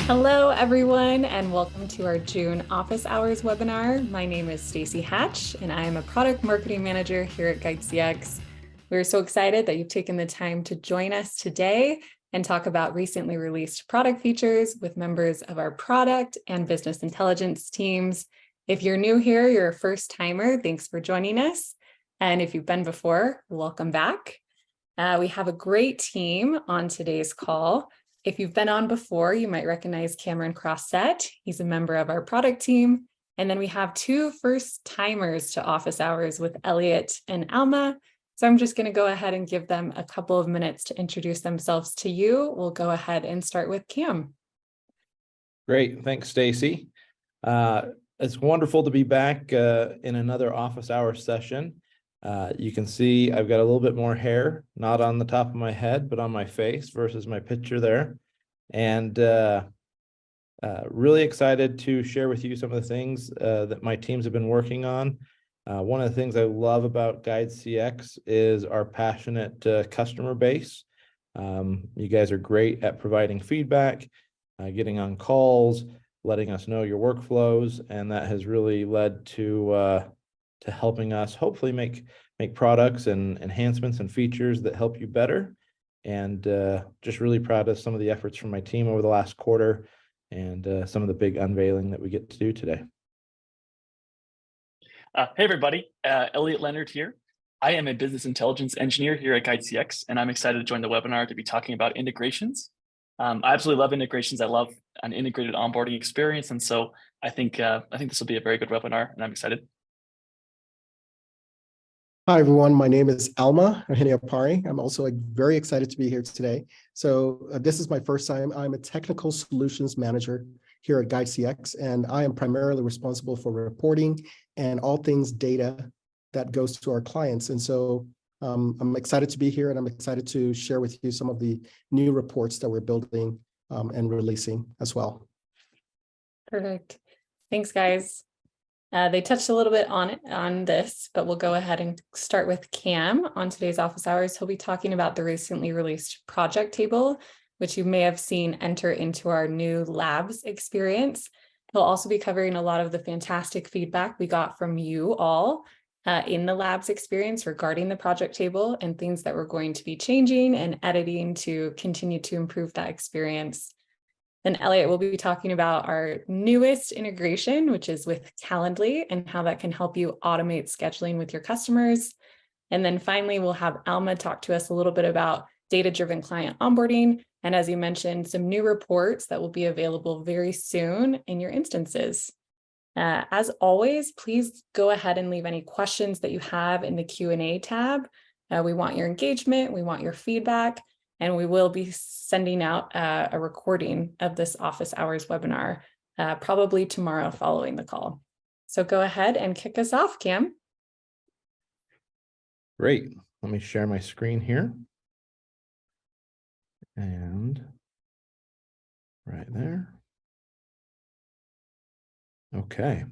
Hello, everyone, and welcome to our June office hours webinar. My name is Stacy Hatch, and I am a product marketing manager here at GuideCX. We're so excited that you've taken the time to join us today and talk about recently released product features with members of our product and business intelligence teams. If you're new here, you're a first timer, thanks for joining us. And if you've been before, welcome back. We have a great team on today's call. If you've been on before, you might recognize Cameron Crossett. He's a member of our product team. And then we have two first timers to office hours with Elliot and Alma. So I'm just going to go ahead and give them a couple of minutes to introduce themselves to you. We'll go ahead and start with Cam. Great. Thanks, Stacy. It's wonderful to be back in another office hour session. You can see I've got a little bit more hair, not on the top of my head, but on my face versus my picture there. And really excited to share with you some of the things that my teams have been working on. One of the things I love about GuideCX is our passionate customer base. You guys are great at providing feedback, getting on calls, letting us know your workflows, and that has really led to helping us hopefully make products and enhancements and features that help you better. And just really proud of some of the efforts from my team over the last quarter and some of the big unveiling that we get to do today. Hey everybody, Elliot Leonard here. I am a business intelligence engineer here at GuideCX, and I'm excited to join the webinar to be talking about integrations. I absolutely love integrations. I love an integrated onboarding experience, and so I think this will be a very good webinar, and I'm excited. Hi, everyone. My name is Alma Pari. I'm also very excited to be here today. So this is my first time. I'm a technical solutions manager here at GuideCX, and I am primarily responsible for reporting and all things data that goes to our clients. And so I'm excited to be here, and I'm excited to share with you some of the new reports that we're building and releasing as well. Perfect. Thanks, guys. They touched a little bit on this, but we'll go ahead and start with Cam on today's office hours. He'll be talking about the recently released project table, which you may have seen enter into our new labs experience. He'll also be covering a lot of the fantastic feedback we got from you all in the labs experience regarding the project table and things that we're going to be changing and editing to continue to improve that experience. Then Elliot will be talking about our newest integration, which is with Calendly, and how that can help you automate scheduling with your customers. And then finally, we'll have Alma talk to us a little bit about data-driven client onboarding. And as you mentioned, some new reports that will be available very soon in your instances. As always, please go ahead and leave any questions that you have in the Q&A tab. We want your engagement, we want your feedback. And we will be sending out a recording of this office hours webinar probably tomorrow following the call. So go ahead and kick us off, Cam. Great. Let me share my screen here. And right there. Okay.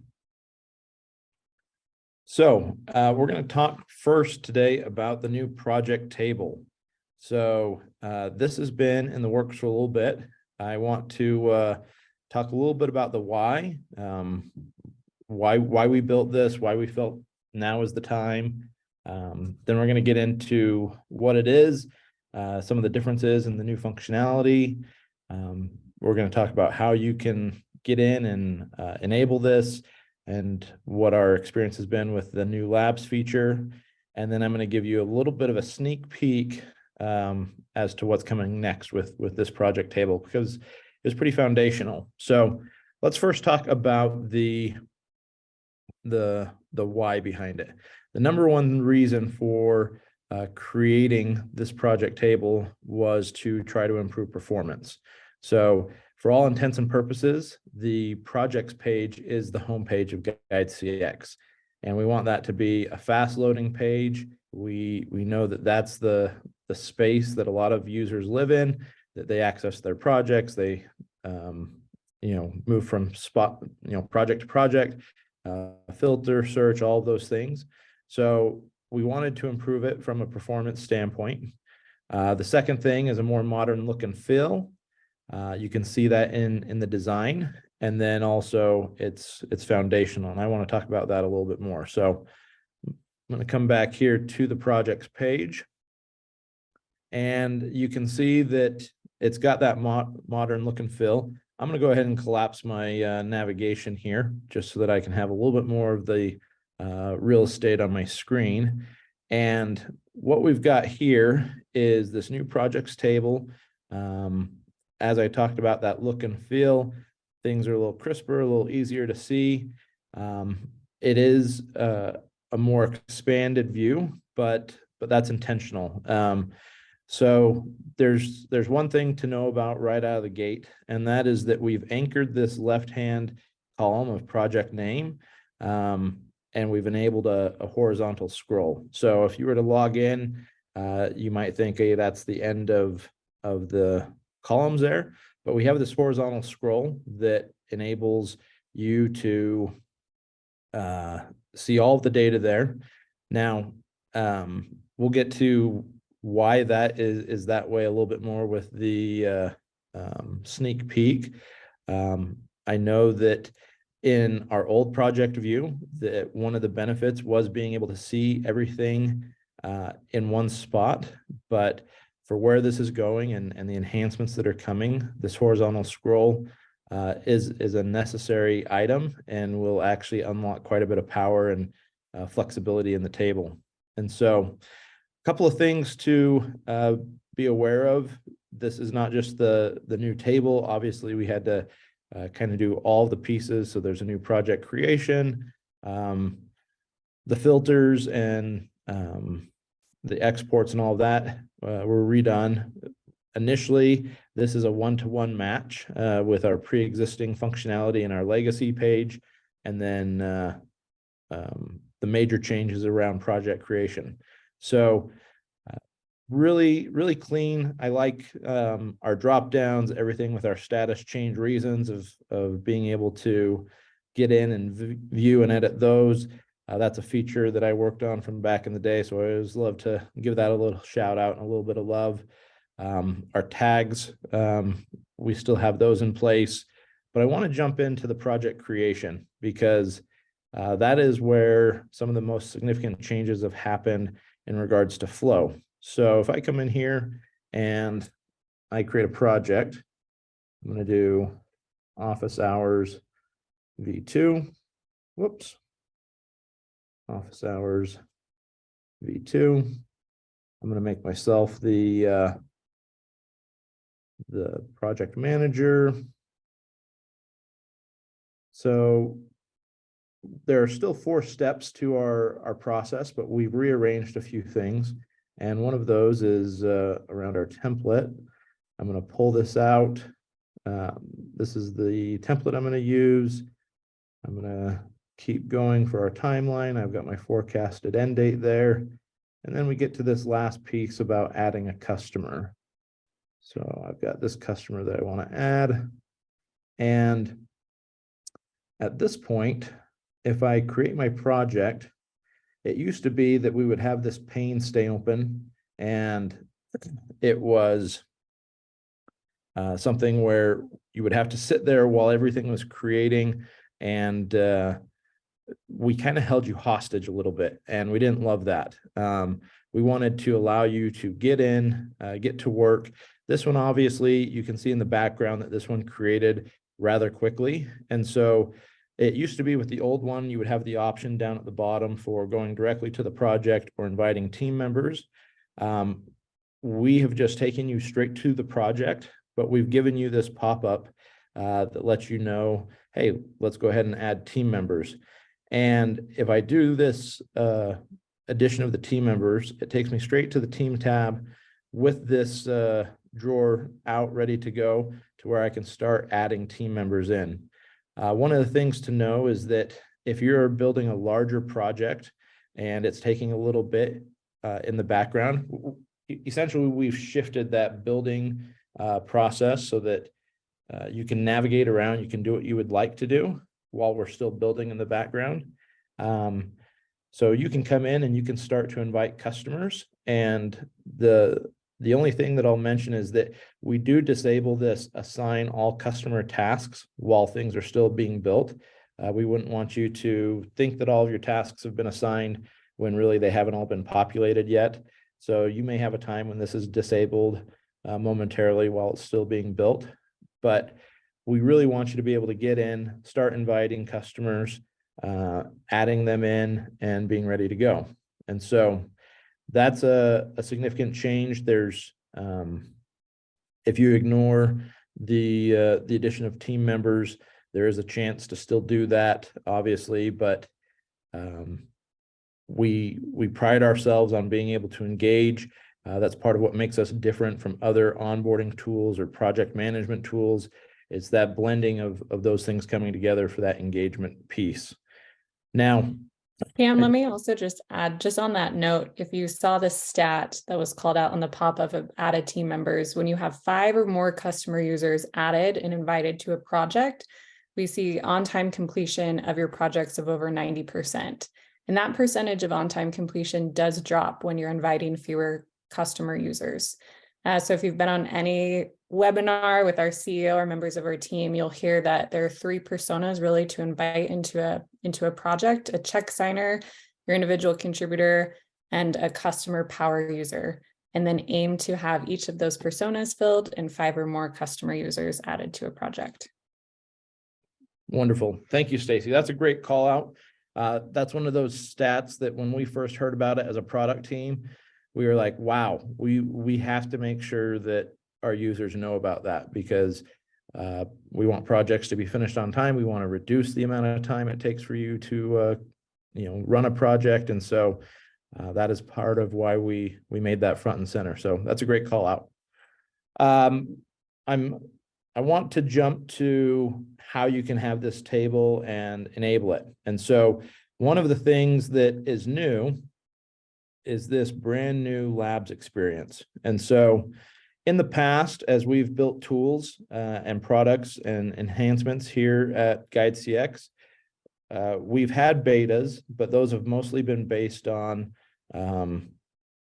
So we're going to talk first today about the new project table. So this has been in the works for a little bit. I want to talk a little bit about the why we built this, why we felt now is the time. Then we're going to get into what it is, some of the differences in the new functionality. We're going to talk about how you can get in and enable this and what our experience has been with the new labs feature. And then I'm going to give you a little bit of a sneak peek as to what's coming next with this project table, because it's pretty foundational. So let's first talk about the why behind it. The number one reason for creating this project table was to try to improve performance. So for all intents and purposes, the projects page is the homepage of GuideCX, and we want that to be a fast loading page. We know that that's the space that a lot of users live in, that they access their projects, they move from project to project, filter, search, all of those things. So we wanted to improve it from a performance standpoint. The second thing is a more modern look and feel. You can see that in the design, and then also it's foundational. And I want to talk about that a little bit more. So I'm going to come back here to the projects page, and you can see that it's got that modern look and feel. I'm going to go ahead and collapse my navigation here just so that I can have a little bit more of the real estate on my screen. And what we've got here is this new projects table. As I talked about, that look and feel, things are a little crisper, a little easier to see. It is a more expanded view, but that's intentional. So there's one thing to know about right out of the gate, and that is that we've anchored this left-hand column of project name, and we've enabled a horizontal scroll. So if you were to log in, you might think, hey, that's the end of the columns there, but we have this horizontal scroll that enables you to see all of the data there. Now, we'll get to why that is that way a little bit more with the sneak peek. I know that in our old project view, that one of the benefits was being able to see everything in one spot, but for where this is going and the enhancements that are coming, this horizontal scroll is a necessary item and will actually unlock quite a bit of power and flexibility in the table. And so couple of things to be aware of. This is not just the new table. Obviously, we had to kind of do all the pieces. So there's a new project creation, the filters and the exports and all of that were redone. Initially, this is a one-to-one match with our pre-existing functionality in our legacy page, and then the major changes around project creation. So really, really clean. I like our drop downs, everything with our status change reasons of being able to get in and view and edit those. That's a feature that I worked on from back in the day. So I always love to give that a little shout out and a little bit of love. Our tags, we still have those in place, but I want to jump into the project creation because that is where some of the most significant changes have happened in regards to flow. So if I come in here and I create a project, I'm going to do office hours V2. Whoops. Office hours V2. I'm going to make myself the project manager. So there are still 4 steps to our process, but we've rearranged a few things. And one of those is around our template. I'm going to pull this out. This is the template I'm going to use. I'm going to keep going for our timeline. I've got my forecasted end date there. And then we get to this last piece about adding a customer. So I've got this customer that I want to add. And at this point, if I create my project, it used to be that we would have this pane stay open, and it was something where you would have to sit there while everything was creating, and we kind of held you hostage a little bit, and we didn't love that. We wanted to allow you to get in, get to work. This one, obviously, you can see in the background that this one created rather quickly, and so it used to be with the old one, you would have the option down at the bottom for going directly to the project or inviting team members. We have just taken you straight to the project, but we've given you this pop-up that lets you know, hey, let's go ahead and add team members. And if I do this addition of the team members, it takes me straight to the team tab with this drawer out ready to go to where I can start adding team members in. One of the things to know is that if you're building a larger project and it's taking a little bit in the background, essentially we've shifted that building process so that you can navigate around, you can do what you would like to do while we're still building in the background. So you can come in and you can start to invite customers, and the The only thing that I'll mention is that we do disable this assign all customer tasks while things are still being built. We wouldn't want you to think that all of your tasks have been assigned when really they haven't all been populated yet. So you may have a time when this is disabled momentarily while it's still being built, but we really want you to be able to get in, start inviting customers, adding them in, and being ready to go. And so that's a significant change. There's if you ignore the addition of team members, there is a chance to still do that, obviously, but we pride ourselves on being able to engage. That's part of what makes us different from other onboarding tools or project management tools. It's that blending of those things coming together for that engagement piece. Now, Cam, let me also just add, just on that note, if you saw the stat that was called out on the pop-up of added team members, when you have 5 or more customer users added and invited to a project, we see on-time completion of your projects of over 90%. And that percentage of on-time completion does drop when you're inviting fewer customer users. So if you've been on any webinar with our CEO or members of our team, you'll hear that there are 3 personas really to invite into a project: a check signer, your individual contributor, and a customer power user, and then aim to have each of those personas filled and 5 or more customer users added to a project. wonderful. Thank you, Stacy. That's a great call out. That's one of those stats that when we first heard about it as a product team, we were like, wow, we have to make sure that our users know about that, because we want projects to be finished on time. We want to reduce the amount of time it takes for you to run a project. And so that is part of why we made that front and center. So that's a great call out. I want to jump to how you can have this table and enable it. And so one of the things that is new is this brand new labs experience. And so in the past, as we've built tools and products and enhancements here at GuideCX, we've had betas, but those have mostly been based on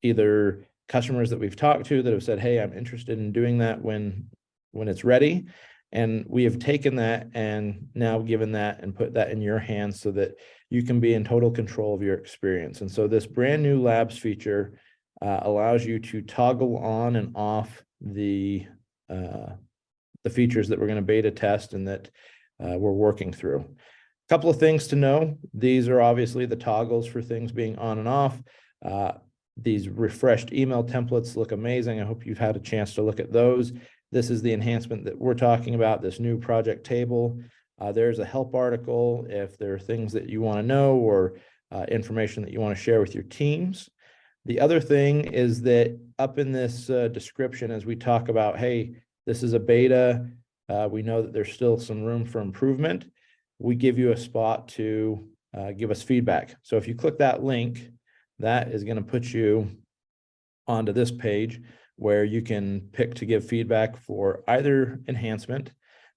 either customers that we've talked to that have said, hey, I'm interested in doing that when it's ready. And we have taken that and now given that and put that in your hands so that you can be in total control of your experience. And so this brand new labs feature allows you to toggle on and off the features that we're going to beta test and that we're working through. A couple of things to know. These are obviously the toggles for things being on and off. These refreshed email templates look amazing. I hope you've had a chance to look at those. This is the enhancement that we're talking about, this new project table. There's a help article if there are things that you want to know or information that you want to share with your teams. The other thing is that up in this description, as we talk about, hey, this is a beta, we know that there's still some room for improvement. We give you a spot to give us feedback. So if you click that link, that is going to put you onto this page where you can pick to give feedback for either enhancement.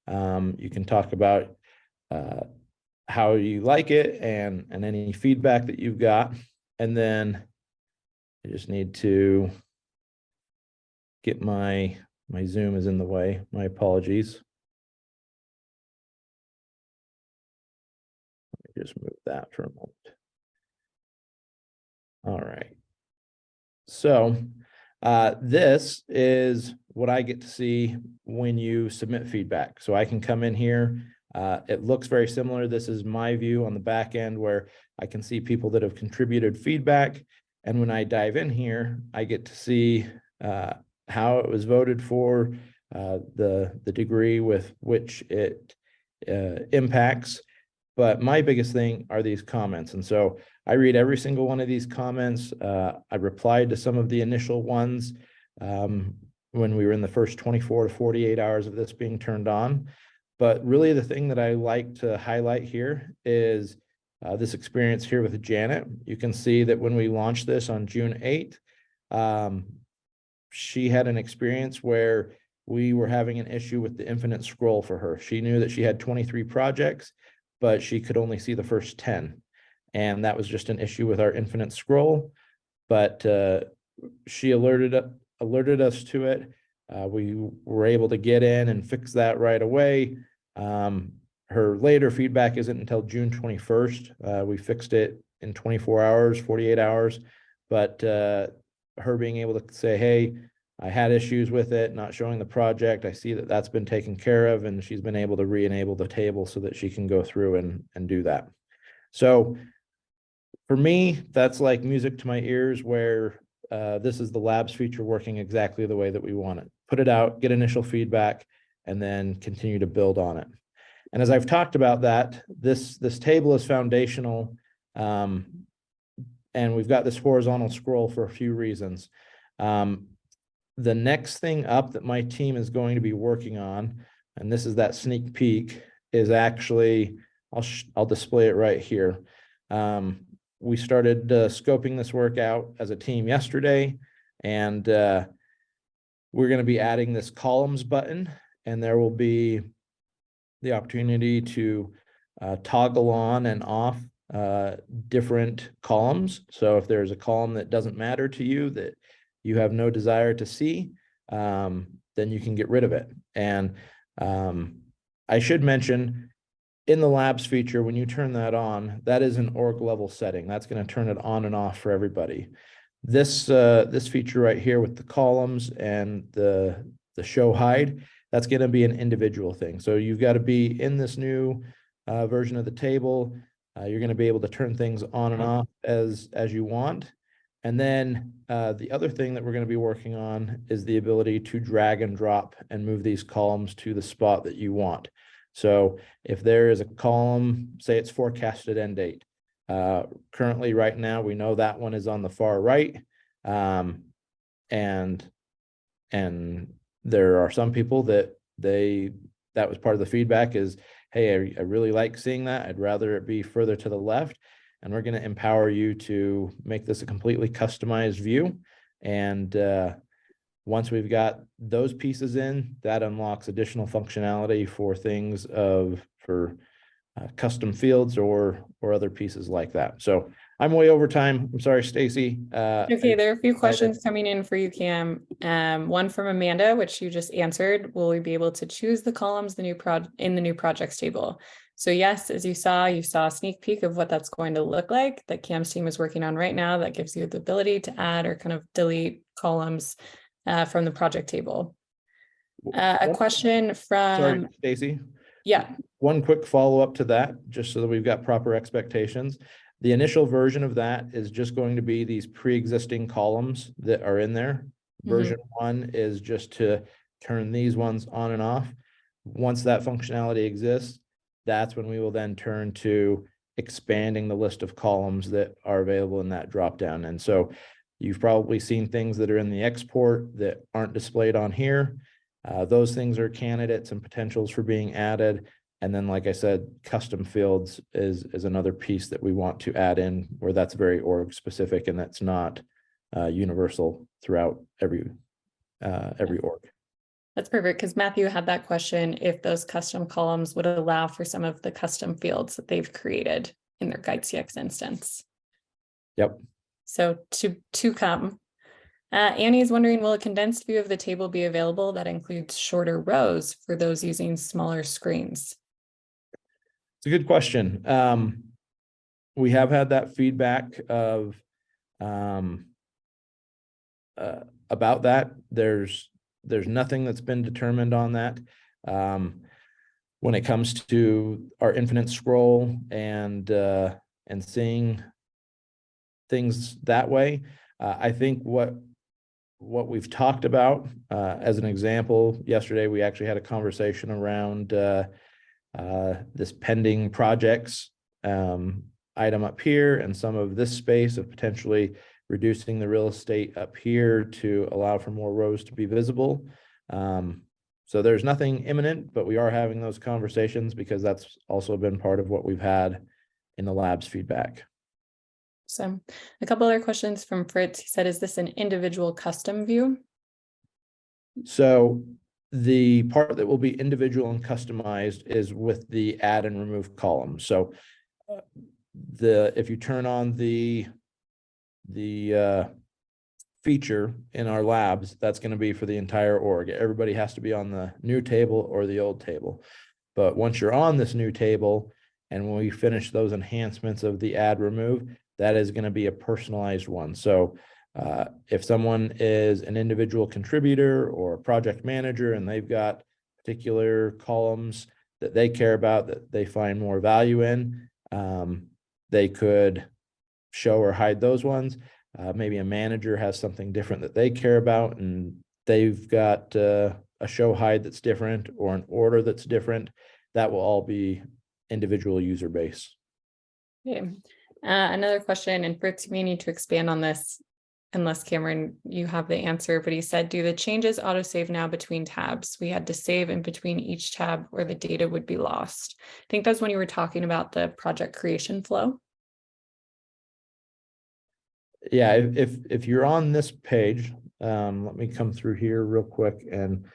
You can talk about how you like it and any feedback that you've got. And then I just need to get my Zoom is in the way. My apologies. Let me just move that for a moment. All right. So this is what I get to see when you submit feedback. So I can come in here. It looks very similar. This is my view on the back end where I can see people that have contributed feedback. And when I dive in here, I get to see how it was voted for, the degree with which it impacts. But my biggest thing are these comments. And so I read every single one of these comments. I replied to some of the initial ones when we were in the first 24 to 48 hours of this being turned on. But really the thing that I like to highlight here is this experience here with Janet. You can see that when we launched this on June 8th, she had an experience where we were having an issue with the infinite scroll for her. She knew that she had 23 projects, but she could only see the first 10. And that was just an issue with our infinite scroll. But she alerted alerted us to it. We were able to get in and fix that right away. Her later feedback isn't until June 21st. We fixed it in 24 hours, 48 hours, but her being able to say, hey, I had issues with it, not showing the project. I see that that's been taken care of, and she's been able to re-enable the table so that she can go through and do that. So for me, that's like music to my ears, where this is the labs feature working exactly the way that we want it. Put it out, get initial feedback, and then continue to build on it. And as I've talked about that, this table is foundational, and we've got this horizontal scroll for a few reasons. The next thing up that my team is going to be working on, and this is that sneak peek, is actually, I'll display it right here. We started scoping this work out as a team yesterday, and we're going to be adding this columns button, and there will be the opportunity to toggle on and off different columns. So if there's a column that doesn't matter to you, that you have no desire to see, then you can get rid of it. And I should mention, in the labs feature, when you turn that on, that is an org level setting. That's going to turn it on and off for everybody. This feature right here with the columns and the show hide, that's going to be an individual thing. So you've got to be in this new version of the table. You're going to be able to turn things on and off as you want. And then the other thing that we're going to be working on is the ability to drag and drop and move these columns to the spot that you want. So if there is a column, say it's forecasted end date. Currently right now, we know that one is on the far right. And there are some people that was part of the feedback is, hey, I really like seeing that. I'd rather it be further to the left. And we're going to empower you to make this a completely customized view. And once we've got those pieces in, that unlocks additional functionality for things for custom fields or other pieces like that. So I'm way over time. I'm sorry, Stacy. Okay, there are a few questions coming in for you, Cam. One from Amanda, which you just answered. Will we be able to choose the columns in the new projects table? So yes, as you saw a sneak peek of what that's going to look like that Cam's team is working on right now. That gives you the ability to add or kind of delete columns from the project table. A question from— Sorry, Stacy. Yeah. One quick follow-up to that, just so that we've got proper expectations. The initial version of that is just going to be these pre-existing columns that are in there. Version 1 is just to turn these ones on and off. Once that functionality exists, that's when we will then turn to expanding the list of columns that are available in that dropdown. And so you've probably seen things that are in the export that aren't displayed on here. Those things are candidates and potentials for being added. And then, like I said, custom fields is another piece that we want to add in, where that's very org specific and that's not universal throughout every org. That's perfect, because Matthew had that question, if those custom columns would allow for some of the custom fields that they've created in their GuideCX instance. Yep. So to come. Annie is wondering, will a condensed view of the table be available that includes shorter rows for those using smaller screens? It's a good question. We have had that feedback of about that. There's nothing that's been determined on that. When it comes to our infinite scroll and seeing things that way, I think what we've talked about, as an example, yesterday we actually had a conversation around this pending projects item up here, and some of this space of potentially reducing the real estate up here to allow for more rows to be visible. So there's nothing imminent, but we are having those conversations because that's also been part of what we've had in the labs feedback. So a couple other questions from Fritz. He said, is this an individual custom view? So the part that will be individual and customized is with the add and remove columns. So if you turn on the feature in our labs, that's going to be for the entire org. Everybody has to be on the new table or the old table. But once you're on this new table, and when we finish those enhancements of the add remove, that is going to be a personalized one. So if someone is an individual contributor or a project manager and they've got particular columns that they care about, that they find more value in, they could show or hide those ones. Maybe a manager has something different that they care about and they've got a show hide that's different or an order that's different. That will all be individual user base. Okay. Another question, and Fritz, you may need to expand on this unless Cameron, you have the answer, but he said, do the changes autosave now between tabs? We had to save in between each tab or the data would be lost. I think that's when you were talking about the project creation flow. Yeah, if you're on this page, let me come through here real quick, and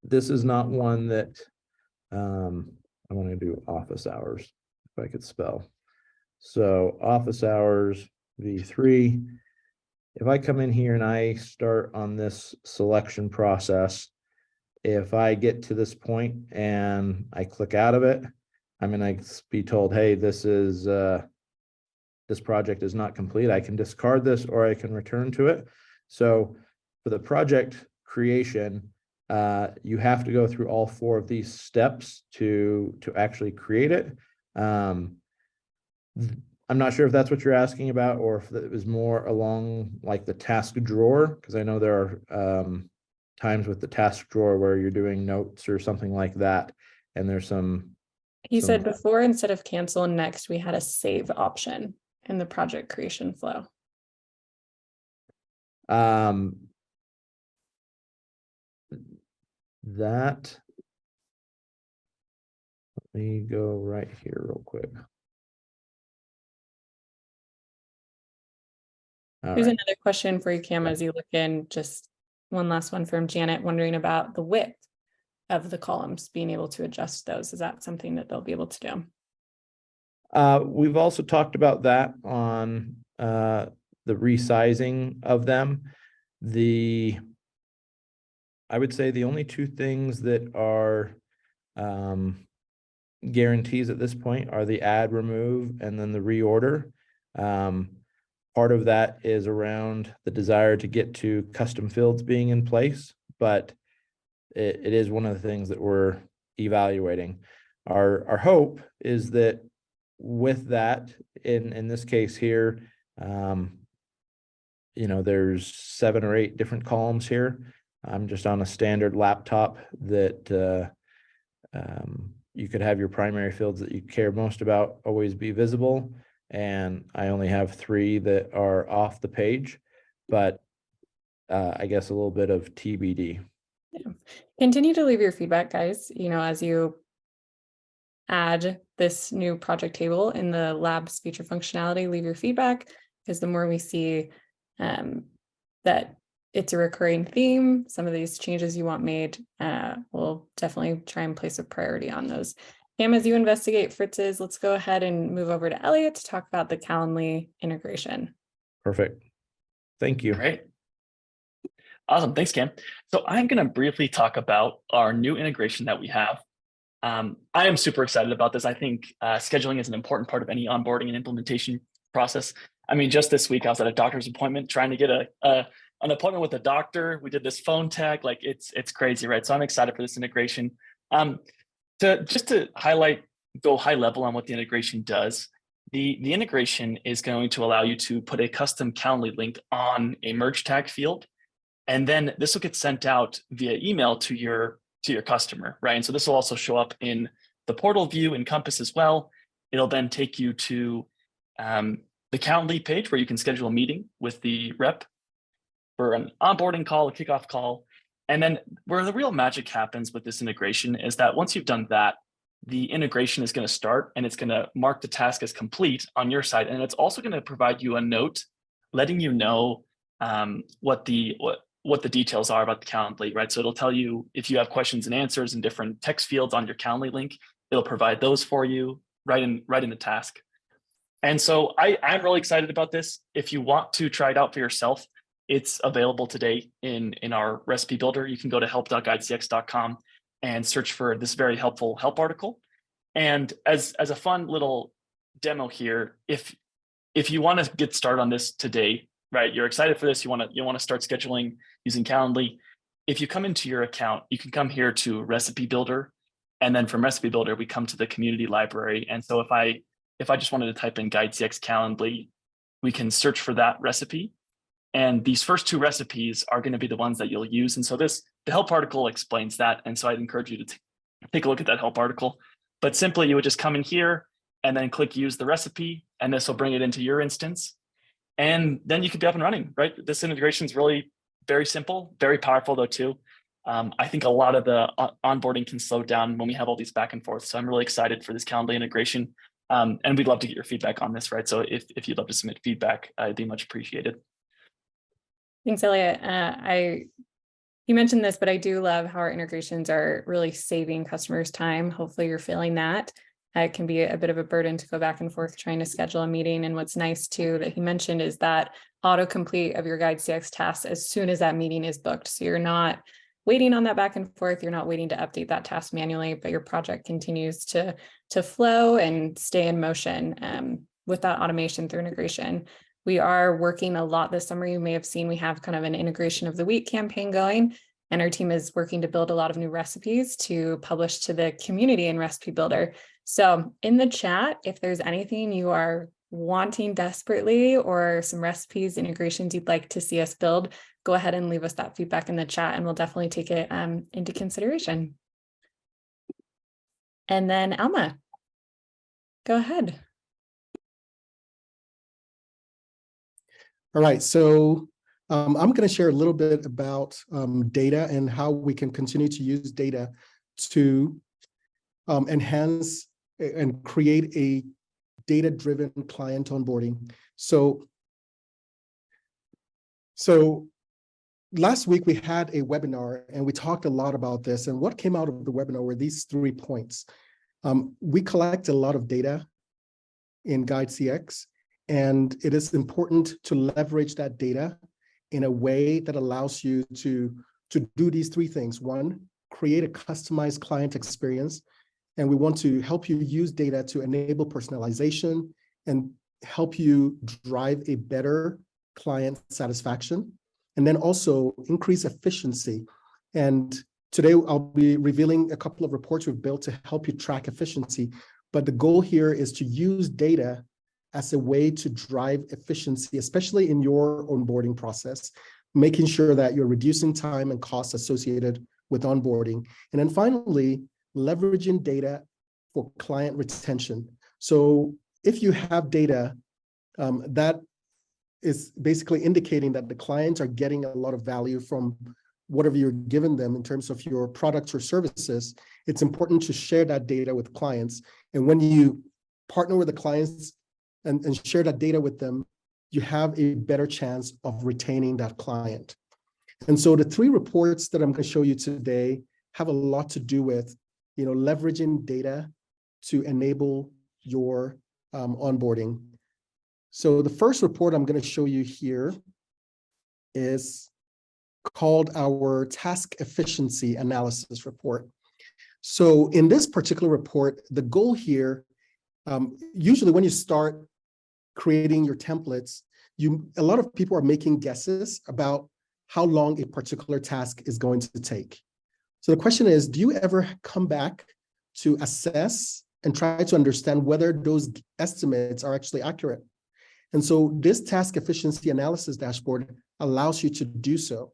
this is not one that I want to do office hours, if I could spell. So office hours V3. If I come in here and I start on this selection process, if I get to this point and I click out of it, I'm going to be told, hey, this project is not complete. I can discard this or I can return to it. So for the project creation, you have to go through all 4 of these steps to actually create it. I'm not sure if that's what you're asking about, or if it was more along like the task drawer, because I know there are times with the task drawer where you're doing notes or something like that, and there's some. He said before, instead of cancel and next, we had a save option in the project creation flow. Let me go right here real quick. Here's another question for you, Cam, as you look in. Just one last one from Janet, wondering about the width of the columns, being able to adjust those. Is that something that they'll be able to do? We've also talked about that on the resizing of them. I would say the only 2 things that are guarantees at this point are the add, remove, and then the reorder. Part of that is around the desire to get to custom fields being in place, but it is one of the things that we're evaluating. Our hope is that with that, in this case here, there's 7 or 8 different columns here. I'm just on a standard laptop that you could have your primary fields that you care most about always be visible. And I only have 3 that are off the page, but I guess a little bit of TBD. Yeah. Continue to leave your feedback, guys, as you add this new project table in the labs feature functionality, leave your feedback, because the more we see that it's a recurring theme, some of these changes you want made, we'll definitely try and place a priority on those. Cam, as you investigate Fritz's, let's go ahead and move over to Elliot to talk about the Calendly integration. Perfect. Thank you. Great. Awesome. Thanks, Cam. So I'm going to briefly talk about our new integration that we have. I am super excited about this. I think scheduling is an important part of any onboarding and implementation process. I mean, just this week, I was at a doctor's appointment trying to get an appointment with a doctor. We did this phone tag, like it's crazy, right? So I'm excited for this integration. To highlight, go high level on what the integration does. The integration is going to allow you to put a custom Calendly link on a merge tag field, and then this will get sent out via email to your customer, right? And so this will also show up in the portal view in Compass as well. It'll then take you to the Calendly page where you can schedule a meeting with the rep for an onboarding call, a kickoff call. And then where the real magic happens with this integration is that once you've done that, the integration is going to start and it's going to mark the task as complete on your side. And it's also going to provide you a note letting you know what the details are about the Calendly, right? So it'll tell you if you have questions and answers in different text fields on your Calendly link, it'll provide those for you right in the task. And so I'm really excited about this. If you want to try it out for yourself, it's available today in our recipe builder. You can go to help.guidecx.com and search for this very helpful help article. And as a fun little demo here, if you want to get started on this today, right? You're excited for this. You want to start scheduling using Calendly. If you come into your account, you can come here to Recipe Builder, and then from Recipe Builder we come to the Community Library. And so if I just wanted to type in GuideCX Calendly, we can search for that recipe. And these first two recipes are going to be the ones that you'll use. And so the help article explains that. And so I'd encourage you to take a look at that help article. But simply you would just come in here and then click use the recipe, and this will bring it into your instance. And then you could be up and running, right? This integration is really very simple, very powerful though too. I think a lot of the onboarding can slow down when we have all these back and forth. So I'm really excited for this Calendly integration. And we'd love to get your feedback on this, right? So if you'd love to submit feedback, it'd be much appreciated. Thanks, Elliot. You mentioned this, but I do love how our integrations are really saving customers time. Hopefully you're feeling that. It can be a bit of a burden to go back and forth trying to schedule a meeting. And what's nice too that he mentioned is that autocomplete of your GuideCX tasks as soon as that meeting is booked. So you're not waiting on that back and forth. You're not waiting to update that task manually, but your project continues to flow and stay in motion with that automation through integration. We are working a lot this summer. You may have seen we have kind of an integration of the week campaign going, and our team is working to build a lot of new recipes to publish to the community in Recipe Builder. So in the chat, if there's anything you are wanting desperately or some recipes, integrations you'd like to see us build, go ahead and leave us that feedback in the chat and we'll definitely take it into consideration. And then Alma, go ahead. All right, so I'm going to share a little bit about data and how we can continue to use data to enhance and create a data-driven client onboarding. So last week we had a webinar and we talked a lot about this, and what came out of the webinar were these 3 points. We collect a lot of data in GuideCX, and it is important to leverage that data in a way that allows you to do these 3 things. 1, create a customized client experience. And we want to help you use data to enable personalization and help you drive a better client satisfaction. And then also increase efficiency. And today I'll be revealing a couple of reports we've built to help you track efficiency. But the goal here is to use data as a way to drive efficiency, especially in your onboarding process, making sure that you're reducing time and costs associated with onboarding. And then finally, leveraging data for client retention. So if you have data that is basically indicating that the clients are getting a lot of value from whatever you're giving them in terms of your products or services, it's important to share that data with clients. And when you partner with the clients and share that data with them, you have a better chance of retaining that client. And so the 3 reports that I'm going to show you today have a lot to do with leveraging data to enable your onboarding. So the first report I'm going to show you here is called our task efficiency analysis report. So in this particular report, the goal here, usually when you start creating your templates, a lot of people are making guesses about how long a particular task is going to take. So the question is, do you ever come back to assess and try to understand whether those estimates are actually accurate? And so this task efficiency analysis dashboard allows you to do so.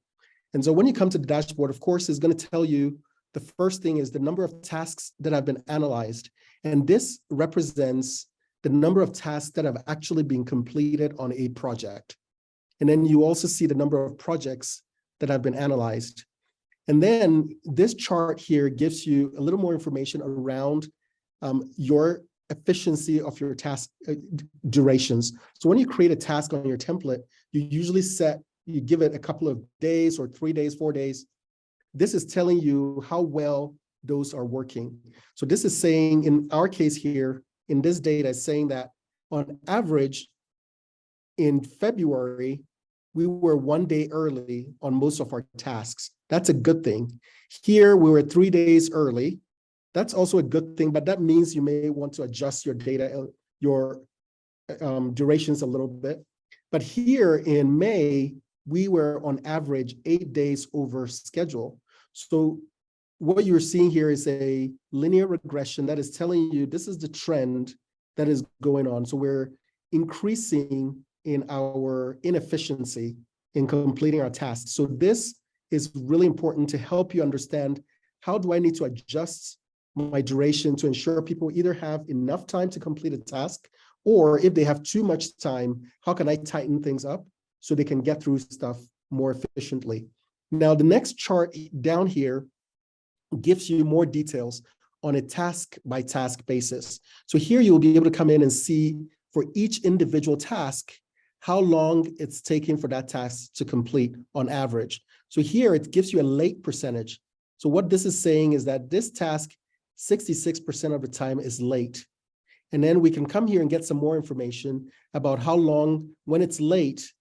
And so when you come to the dashboard, of course, it's going to tell you the first thing is the number of tasks that have been analyzed. And this represents the number of tasks that have actually been completed on a project. And then you also see the number of projects that have been analyzed. And then this chart here gives you a little more information around your efficiency of your task durations. So when you create a task on your template, you usually you give it a couple of days or 3 days, 4 days. This is telling you how well those are working. So this is saying, in our case here, in this data, is saying that on average, in February, we were 1 day early on most of our tasks. That's a good thing. Here, we were 3 days early. That's also a good thing, but that means you may want to adjust your data, your durations a little bit. But here in May, we were on average 8 days over schedule. So what you're seeing here is a linear regression that is telling you this is the trend that is going on. So we're increasing in our inefficiency in completing our tasks. So this is really important to help you understand, how do I need to adjust my duration to ensure people either have enough time to complete a task, or if they have too much time, how can I tighten things up so they can get through stuff more efficiently? Now, the next chart down here gives you more details on a task by task basis. So here you'll be able to come in and see for each individual task, how long it's taking for that task to complete on average. So here it gives you a late percentage. So what this is saying is that this task, 66% of the time is late. And then we can come here and get some more information about how long, when it's late,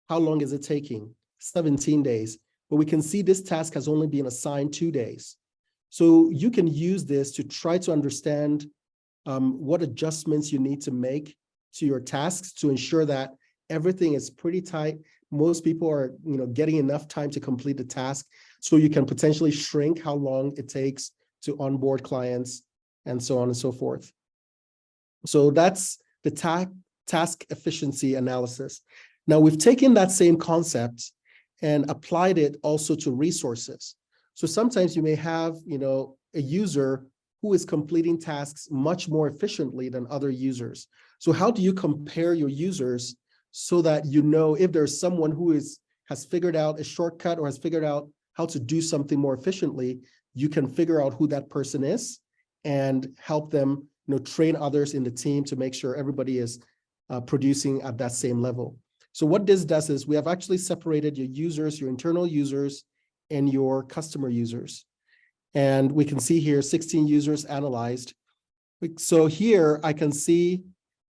how long is it taking? 17 days. But we can see this task has only been assigned 2 days. So you can use this to try to understand what adjustments you need to make to your tasks to ensure that everything is pretty tight. Most people are, getting enough time to complete the task, so you can potentially shrink how long it takes to onboard clients and so on and so forth. So that's the task efficiency analysis. Now we've taken that same concept and applied it also to resources. So sometimes you may have, a user who is completing tasks much more efficiently than other users. So how do you compare your users so that you know if there's someone who has figured out a shortcut or has figured out how to do something more efficiently, you can figure out who that person is and help them, train others in the team to make sure everybody is producing at that same level. So what this does is we have actually separated your users, your internal users, and your customer users. And we can see here 16 users analyzed. So here I can see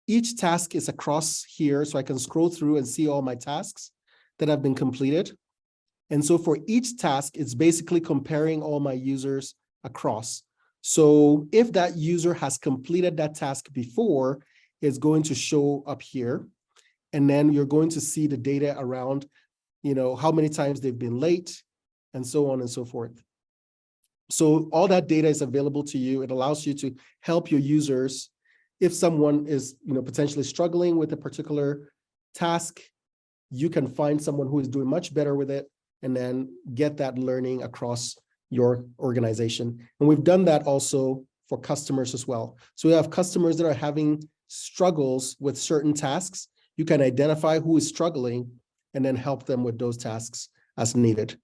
each task is across here, so I can scroll through and see all my tasks that have been completed. And so for each task, it's basically comparing all my users across. So if that user has completed that task before, it's going to show up here. And then you're going to see the data around, how many times they've been late and so on and so forth. So all that data is available to you. It allows you to help your users. If someone is, potentially struggling with a particular task, you can find someone who is doing much better with it and then get that learning across your organization. And we've done that also for customers as well. So we have customers that are having struggles with certain tasks. You can identify who is struggling and then help them with those tasks as needed.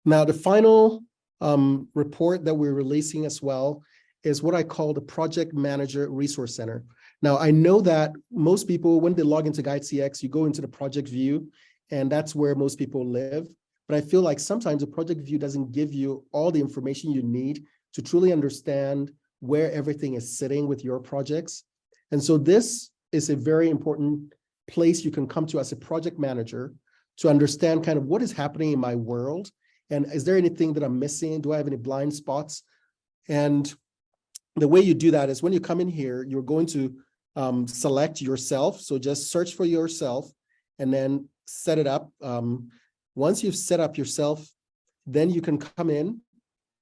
Now, the final report that we're releasing as well is what I call the Project Manager Resource Center. Now, I know that most people, when they log into GuideCX, you go into the project view, and that's where most people live. But I feel like sometimes the project view doesn't give you all the information you need to truly understand where everything is sitting with your projects. And so this is a very important place you can come to as a project manager to understand kind of what is happening in my world. And is there anything that I'm missing? Do I have any blind spots? And the way you do that is when you come in here, you're going to select yourself. So just search for yourself and then set it up. Once you've set up yourself, then you can come in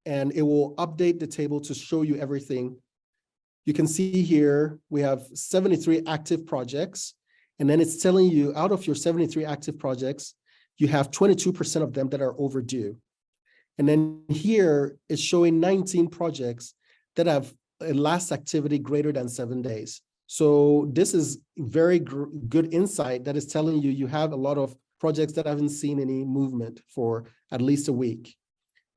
and it will update the table to show you everything. You can see here, we have 73 active projects. And then it's telling you out of your 73 active projects, you have 22% of them that are overdue. And then here it's showing 19 projects that have a last activity greater than 7 days. So this is very good insight that is telling you you have a lot of projects that haven't seen any movement for at least a week.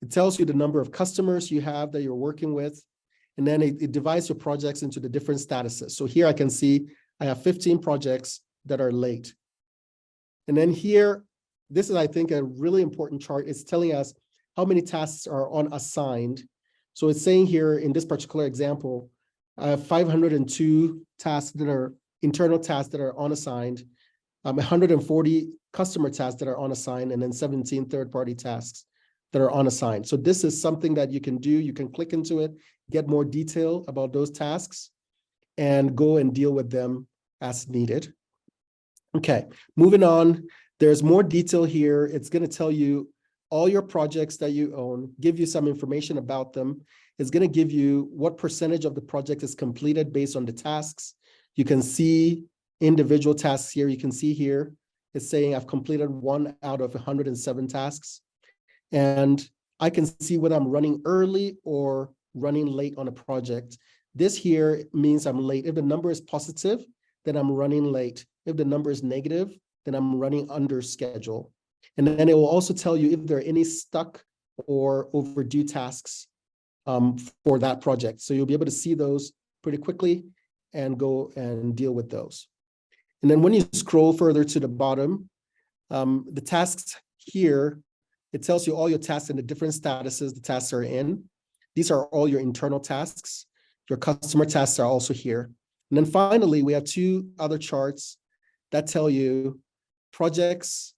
It tells you the number of customers you have that you're working with. And then it divides your projects into the different statuses. So here I can see I have 15 projects that are late. And then here, this is, I think, a really important chart. It's telling us how many tasks are unassigned. So it's saying here in this particular example, 502 tasks that are internal tasks that are unassigned, 140 customer tasks that are unassigned, and then 17 third-party tasks that are unassigned. So this is something that you can do. You can click into it, get more detail about those tasks, and go and deal with them as needed. Okay, moving on. There's more detail here. It's going to tell you all your projects that you own, give you some information about them. It's going to give you what percentage of the project is completed based on the tasks. You can see individual tasks here. You can see here, it's saying I've completed 1 out of 107 tasks. And I can see whether I'm running early or running late on a project. This here means I'm late. If the number is positive, then I'm running late. If the number is negative, then I'm running under schedule. And then it will also tell you if there are any stuck or overdue tasks for that project. So you'll be able to see those pretty quickly and go and deal with those. And then when you scroll further to the bottom, the tasks here, it tells you all your tasks and the different statuses the tasks are in. These are all your internal tasks. Your customer tasks are also here. And then finally, we have 2 other charts that tell you projects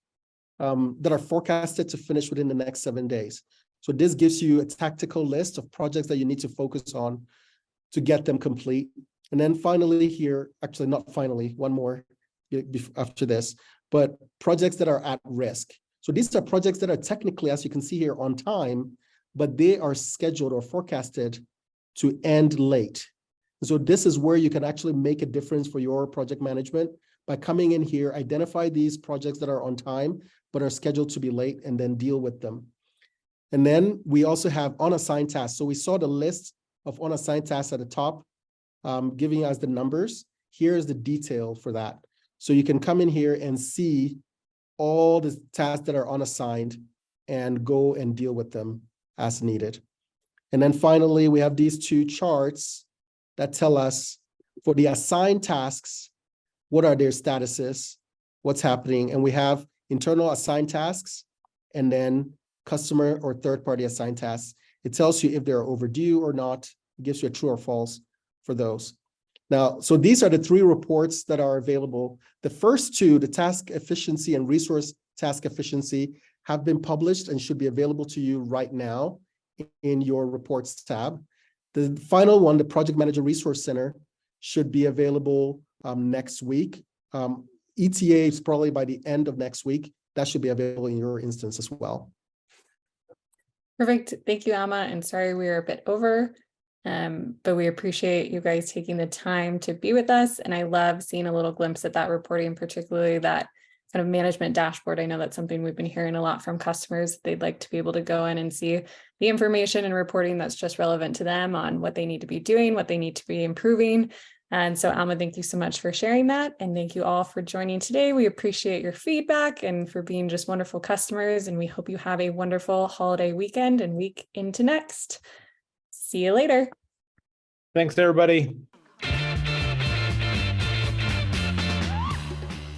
that are forecasted to finish within the next 7 days. So this gives you a tactical list of projects that you need to focus on to get them complete. And then finally here, actually not finally, one more after this, but projects that are at risk. So these are projects that are technically, as you can see here, on time, but they are scheduled or forecasted to end late. So this is where you can actually make a difference for your project management by coming in here, identify these projects that are on time, but are scheduled to be late, and then deal with them. And then we also have unassigned tasks. So we saw the list of unassigned tasks at the top, giving us the numbers. Here's the detail for that. So you can come in here and see all the tasks that are unassigned and go and deal with them as needed. And then finally, we have these 2 charts that tell us for the assigned tasks, what are their statuses, what's happening. And we have internal assigned tasks and then customer or third-party assigned tasks. It tells you if they're overdue or not. It gives you a true or false for those. Now, so these are the 3 reports that are available. The first 2, the task efficiency and resource task efficiency, have been published and should be available to you right now in your reports tab. The final one, the Project Manager Resource Center, should be available next week. ETA is probably by the end of next week. That should be available in your instance as well. Perfect. Thank you, Alma. And sorry we were a bit over, but we appreciate you guys taking the time to be with us. And I love seeing a little glimpse at that reporting, particularly that kind of management dashboard. I know that's something we've been hearing a lot from customers. They'd like to be able to go in and see the information and reporting that's just relevant to them on what they need to be doing, what they need to be improving. And so, Alma, thank you so much for sharing that. And thank you all for joining today. We appreciate your feedback and for being just wonderful customers. And we hope you have a wonderful holiday weekend and week into next. See you later. Thanks, everybody.